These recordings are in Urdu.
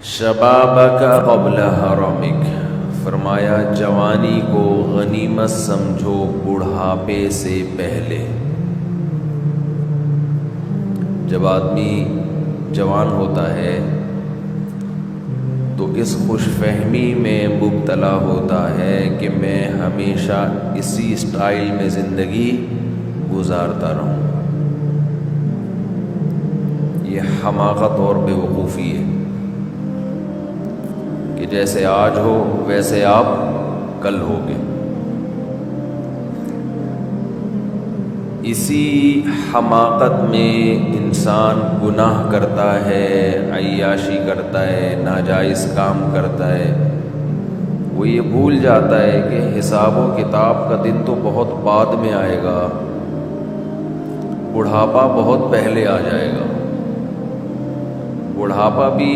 شبابک قبل حرمک، فرمایا جوانی کو غنیمت سمجھو بڑھاپے سے پہلے۔ جب آدمی جوان ہوتا ہے تو اس خوش فہمی میں مبتلا ہوتا ہے کہ میں ہمیشہ اسی اسٹائل میں زندگی گزارتا رہوں۔ یہ حماقت اور بے وقوفی ہے کہ جیسے آج ہو ویسے آپ کل ہوگے۔ اسی حماقت میں انسان گناہ کرتا ہے، عیاشی کرتا ہے، ناجائز کام کرتا ہے۔ وہ یہ بھول جاتا ہے کہ حساب و کتاب کا دن تو بہت بعد میں آئے گا، بڑھاپا بہت پہلے آ جائے گا۔ بڑھاپا بھی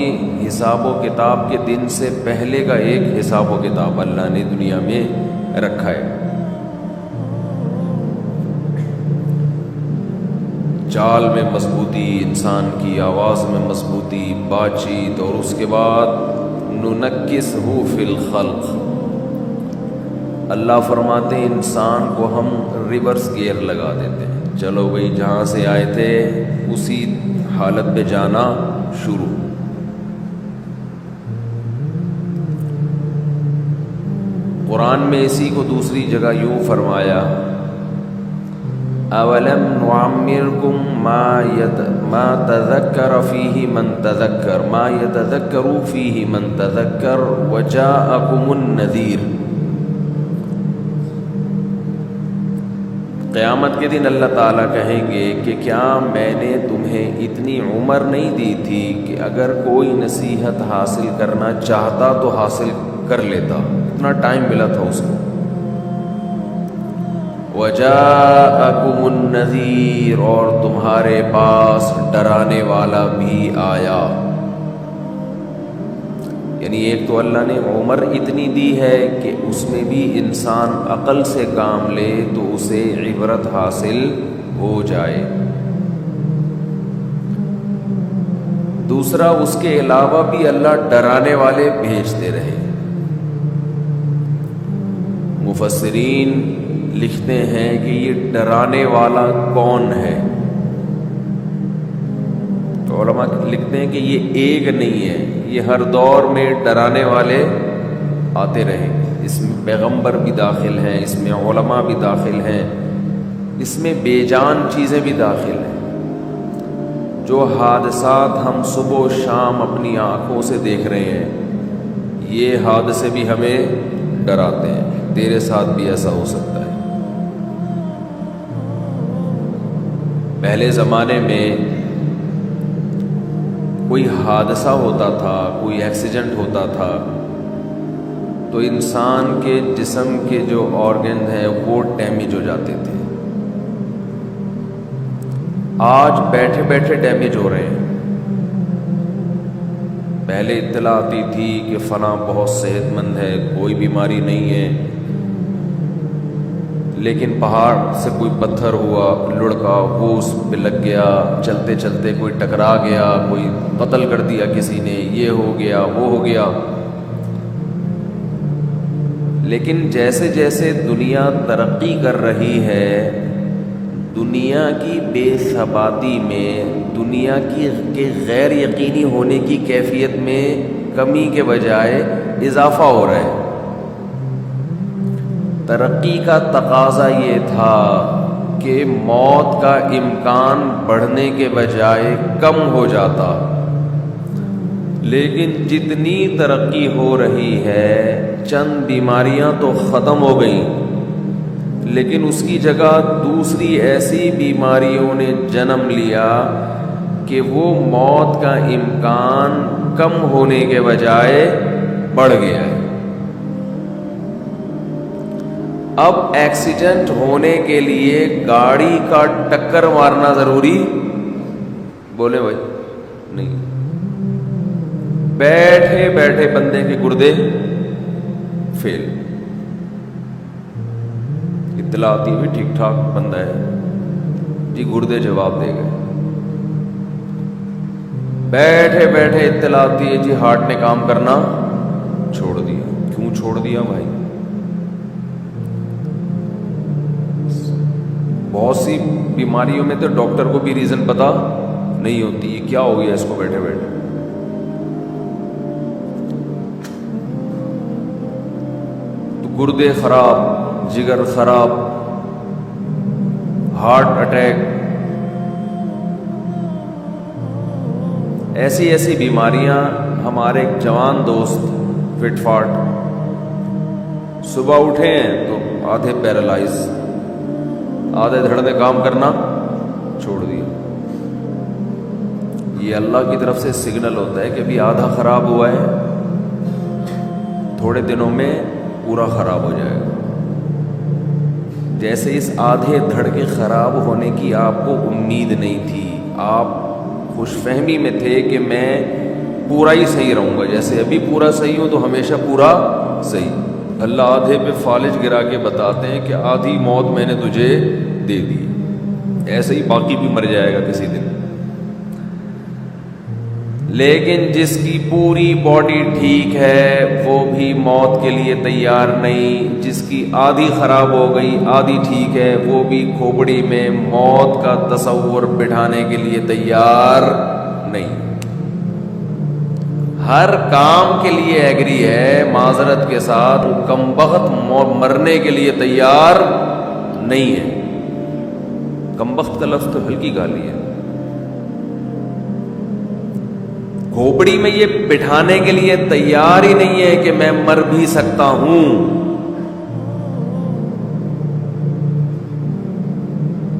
حساب و کتاب کے دن سے پہلے کا ایک حساب و کتاب اللہ نے دنیا میں رکھا ہے۔ چال میں مضبوطی، انسان کی آواز میں مضبوطی، بات چیت، اور اس کے بعد ننکسہ فی الخلق، اللہ فرماتے ہیں انسان کو ہم ریورس گیئر لگا دیتے ہیں۔ چلو بھئی جہاں سے آئے تھے اسی حالت پہ جانا شروع۔ قرآن میں اسی کو دوسری جگہ یوں فرمایا، اولم نعمرکم ما تذکر فیہ من تذکر ما یتذکر فیہ من تذکر وجاءکم النذیر۔ قیامت کے دن اللہ تعالیٰ کہیں گے کہ کیا میں نے تمہیں اتنی عمر نہیں دی تھی کہ اگر کوئی نصیحت حاصل کرنا چاہتا تو حاصل کر لیتا، اتنا ٹائم ملا تھا اس کو۔ وَجَاءَكُمُ النَّذِيرُ، اور تمہارے پاس ڈرانے والا بھی آیا۔ یعنی ایک تو اللہ نے عمر اتنی دی ہے کہ اس میں بھی انسان عقل سے کام لے تو اسے عبرت حاصل ہو جائے۔ دوسرا، اس کے علاوہ بھی اللہ ڈرانے والے بھیجتے رہے۔ مفسرین لکھتے ہیں کہ یہ ڈرانے والا کون ہے؟ تو علماء لکھتے ہیں کہ یہ ایک نہیں ہے، یہ ہر دور میں ڈرانے والے آتے رہے۔ اس میں پیغمبر بھی داخل ہیں، اس میں علماء بھی داخل ہیں، اس میں بے جان چیزیں بھی داخل ہیں۔ جو حادثات ہم صبح و شام اپنی آنکھوں سے دیکھ رہے ہیں، یہ حادثے بھی ہمیں ڈراتے ہیں، تیرے ساتھ بھی ایسا ہو سکتا ہے۔ پہلے زمانے میں کوئی حادثہ ہوتا تھا، کوئی ایکسیڈنٹ ہوتا تھا تو انسان کے جسم کے جو آرگن ہیں وہ ڈیمیج ہو جاتے تھے۔ آج بیٹھے بیٹھے ڈیمیج ہو رہے ہیں۔ پہلے اطلاع آتی تھی کہ فلاں بہت صحت مند ہے، کوئی بیماری نہیں ہے، لیکن پہاڑ سے کوئی پتھر ہوا، لڑکا، وہ اس پہ لگ گیا، چلتے چلتے کوئی ٹکرا گیا، کوئی قتل کر دیا کسی نے، یہ ہو گیا وہ ہو گیا۔ لیکن جیسے جیسے دنیا ترقی کر رہی ہے، دنیا کی بے ثباتی میں، دنیا کی غیر یقینی ہونے کی کیفیت میں کمی کے بجائے اضافہ ہو رہا ہے۔ ترقی کا تقاضا یہ تھا کہ موت کا امکان بڑھنے کے بجائے کم ہو جاتا، لیکن جتنی ترقی ہو رہی ہے چند بیماریاں تو ختم ہو گئیں، لیکن اس کی جگہ دوسری ایسی بیماریوں نے جنم لیا کہ وہ موت کا امکان کم ہونے کے بجائے بڑھ گیا ہے۔ اب ایکسیڈنٹ ہونے کے لیے گاڑی کا ٹکر مارنا ضروری؟ بولے بھائی نہیں، بیٹھے بیٹھے بندے کے گردے فیل، اطلاع آتی بھی ٹھیک ٹھاک بندہ ہے جی، گردے جواب دے گئے۔ بیٹھے بیٹھے اطلاع آتی ہے جی ہارٹ نے کام کرنا چھوڑ دیا. کیوں چھوڑ دیا بھائی؟ بہت سی بیماریوں میں تو ڈاکٹر کو بھی ریزن پتا نہیں ہوتی ہے کیا ہو گیا اس کو بیٹھے بیٹھے. تو گردے خراب، جگر خراب، ہارٹ اٹیک، ایسی ایسی بیماریاں. ہمارے ایک جوان دوست فٹ فاٹ صبح اٹھے ہیں تو آدھے پیرالائز، آدھے دھڑ نے کام کرنا چھوڑ دیا. یہ اللہ کی طرف سے سگنل ہوتا ہے کہ ابھی آدھا خراب ہوا ہے، تھوڑے دنوں میں پورا خراب ہو جائے گا. جیسے اس آدھے دھڑ کے خراب ہونے کی آپ کو امید نہیں تھی، آپ خوش فہمی میں تھے کہ میں پورا ہی صحیح رہوں گا، جیسے ابھی پورا صحیح ہوں تو ہمیشہ پورا صحیح. اللہ آدھے پہ فالج گرا کے بتاتے ہیں کہ آدھی موت میں نے تجھے دے دی، ایسے ہی باقی بھی مر جائے گا کسی دن. لیکن جس کی پوری باڈی ٹھیک ہے وہ بھی موت کے لیے تیار نہیں. جس کی آدھی خراب ہو گئی، آدھی ٹھیک ہے، وہ بھی کھوپڑی میں موت کا تصور بٹھانے کے لیے تیار نہیں. ہر کام کے لیے ایگری ہے، معذرت کے ساتھ کم بخت مرنے کے لیے تیار نہیں ہے. کم بخت کا لفظ تو ہلکی گالی ہے. کھوپڑی میں یہ بٹھانے کے لیے تیار ہی نہیں ہے کہ میں مر بھی سکتا ہوں.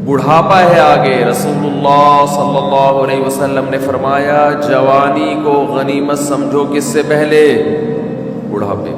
بڑھاپا ہے آگے. رسول اللہ صلی اللہ علیہ وسلم نے فرمایا جوانی کو غنیمت سمجھو کس سے پہلے؟ بڑھاپے.